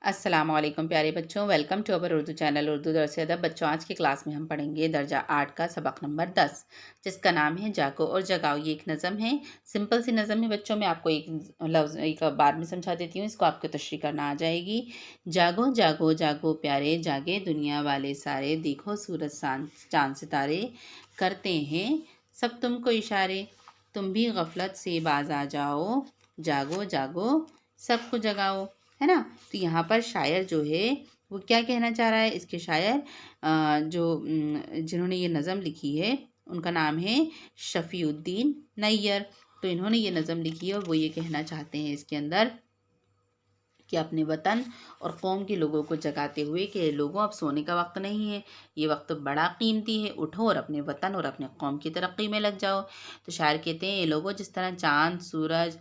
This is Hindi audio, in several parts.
अस्सलाम वालेकुम प्यारे बच्चों, welcome to our Urdu channel Urdu दरस अदब। बच्चों, आज की क्लास में हम पढ़ेंगे दर्जा 8 का सबक नंबर 10, जिसका नाम है जागो और जगाओ। ये एक नज़म है, सिंपल सी नज़म है बच्चों। मैं आपको एक लफ्ज़ एक बार में समझा देती हूँ, इसको आपको तशरीह करना आ जाएगी। जागो जागो जागो प्यारे, जागे दुनिया वाले सारे, देखो सूरज चाँद सितारे, करते हैं सब तुमको इशारे, तुम भी गफलत से बाज आ जाओ, जागो जागो सबको जगाओ। है ना। तो यहाँ पर शायर जो है वो क्या कहना चाह रहा है, इसके शायर जिन्होंने ये नज़म लिखी है उनका नाम है शफ़ीउद्दीन नैयर। तो इन्होंने ये नज़म लिखी है और वो ये कहना चाहते हैं इसके अंदर कि अपने वतन और कौम के लोगों को जगाते हुए कि लोगों, अब सोने का वक्त नहीं है, ये वक्त बड़ा कीमती है, उठो और अपने वतन और अपने कौम की तरक्की में लग जाओ। तो शायर कहते हैं, ये लोगों, जिस तरह चाँद सूरज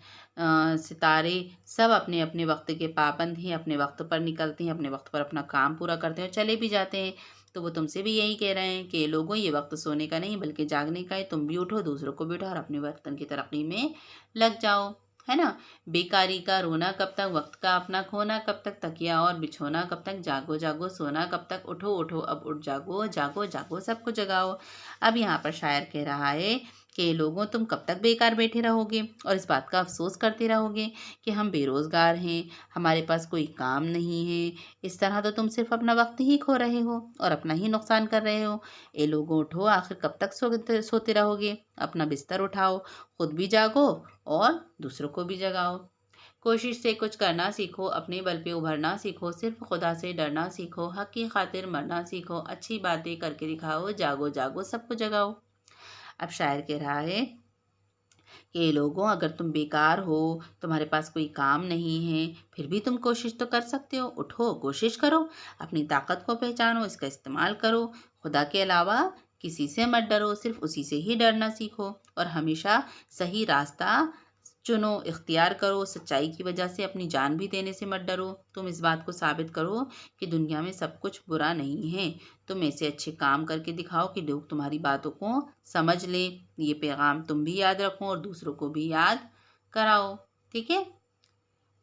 सितारे सब अपने अपने वक्त के पाबंद हैं, अपने वक्त पर निकलते हैं, अपने वक्त पर अपना काम पूरा करते हैं और चले भी जाते हैं। तो वो तुमसे भी यही कह रहे हैं कि लोगों, ये वक्त सोने का नहीं बल्कि जागने का है। तुम भी उठो, दूसरों को भी उठो और अपने वतन की तरक्की में लग जाओ। है ना। बेकारी का रोना कब तक, वक्त का अपना खोना कब तक, तकिया और बिछोना कब तक, जागो जागो सोना कब तक, उठो उठो अब उठ जागो, जागो जागो सबको जगाओ। अब यहाँ पर शायर कह रहा है कि लोगों, तुम कब तक बेकार बैठे रहोगे और इस बात का अफसोस करते रहोगे कि हम बेरोज़गार हैं, हमारे पास कोई काम नहीं है। इस तरह तो तुम सिर्फ अपना वक्त ही खो रहे हो और अपना ही नुकसान कर रहे हो। ए लोगों, उठो, आखिर कब तक सोते रहोगे। अपना बिस्तर उठाओ, खुद भी जागो और दूसरों को भी जगाओ। कोशिश से कुछ करना सीखो, अपने बल पे उभरना सीखो, सिर्फ खुदा से डरना सीखो, हक की खातिर मरना सीखो, अच्छी बातें करके दिखाओ, जागो जागो सबको जगाओ। अब शायर कह रहा है कि लोगों, अगर तुम बेकार हो, तुम्हारे पास कोई काम नहीं है, फिर भी तुम कोशिश तो कर सकते हो। उठो, कोशिश करो, अपनी ताकत को पहचानो, इसका इस्तेमाल करो। खुदा के अलावा किसी से मत डरो, सिर्फ उसी से ही डरना सीखो और हमेशा सही रास्ता चुनो, इख्तियार करो। सच्चाई की वजह से अपनी जान भी देने से मत डरो। तुम इस बात को साबित करो कि दुनिया में सब कुछ बुरा नहीं है। तुम ऐसे अच्छे काम करके दिखाओ कि लोग तुम्हारी बातों को समझ लें। ये पैगाम तुम भी याद रखो और दूसरों को भी याद कराओ। ठीक है।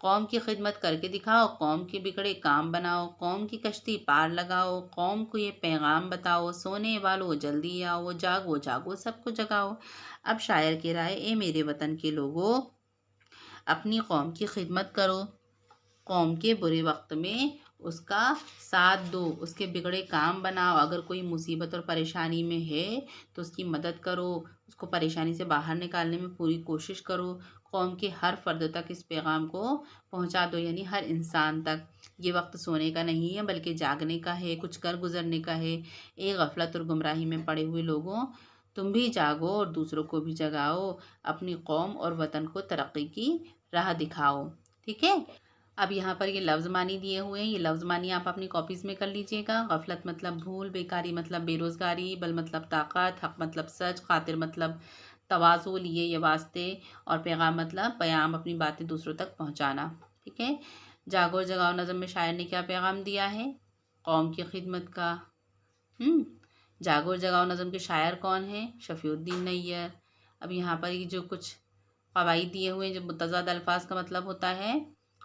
कौम की खिदमत करके दिखाओ, कौम के बिगड़े काम बनाओ, कौम की कश्ती पार लगाओ, कौम को ये पैगाम बताओ, सोने वालों जल्दी आओ, जागो जागो सबको जगाओ। अब शायर कह रहा है, ए मेरे वतन के लोगों, अपनी कौम की खिदमत करो, कौम के बुरे वक्त में उसका साथ दो, उसके बिगड़े काम बनाओ। अगर कोई मुसीबत और परेशानी में है तो उसकी मदद करो, उसको परेशानी से बाहर निकालने में पूरी कोशिश करो। कौम के हर फ़र्द तक इस पैगाम को पहुंचा दो, यानी हर इंसान तक। ये वक्त सोने का नहीं है बल्कि जागने का है, कुछ कर गुजरने का है। एक गफलत और गुमराही में पड़े हुए लोगों, तुम भी जागो और दूसरों को भी जगाओ, अपनी कौम और वतन को तरक्की की राह दिखाओ। ठीक है। अब यहाँ पर ये लफ्ज़ मानी दिए हुए हैं, ये लफ्ज़ मानी आप अपनी कॉपीज़ में कर लीजिएगा। गफलत मतलब भूल, बेकारी मतलब बेरोज़गारी, बल मतलब ताकत, हक मतलब सच, खातिर मतलब तवाज़ु, लिए ये वास्ते, और पैगाम मतलब प्याम, अपनी बातें दूसरों तक पहुँचाना। ठीक है। जागो और जगाओ नज़म में शायर ने क्या पैगाम दिया है, कौम की खिदमत का। जागो और जगाओ नज़म के शायर कौन हैं, शफ़ीउद्दीन नैयर। अब यहाँ पर ये जो कुछ क़वाइद दिए हुए हैं, जो मुतज़द अल्फाज का मतलब होता है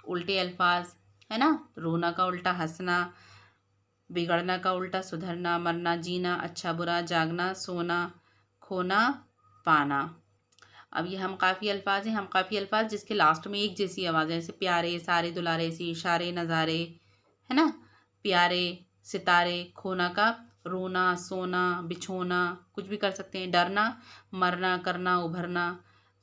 उल्टे अल्फाज, है ना। रोना का उल्टा हंसना, बिगड़ना का उल्टा सुधरना, मरना जीना, अच्छा बुरा, जागना सोना, खोना पाना। अब ये हम काफ़ी अल्फाज हैं, हम काफ़ी अल्फाज जिसके लास्ट में एक जैसी आवाज़ है, जैसे प्यारे, सारे, दुलारे, सी, इशारे, नज़ारे, है ना। प्यारे, सितारे, खोना का रोना, सोना, बिछोना, कुछ भी कर सकते हैं। डरना, मरना, करना, उभरना,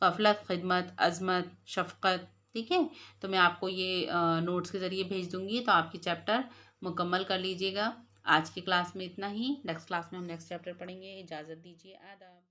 गफलत, खिदमत, अज़मत, शफ़क़त। ठीक है। तो मैं आपको ये नोट्स के ज़रिए भेज दूँगी, तो आपकी चैप्टर मुकम्मल कर लीजिएगा। आज की क्लास में इतना ही, नेक्स्ट क्लास में हम नेक्स्ट चैप्टर पढ़ेंगे। इजाज़त दीजिए, आदाब।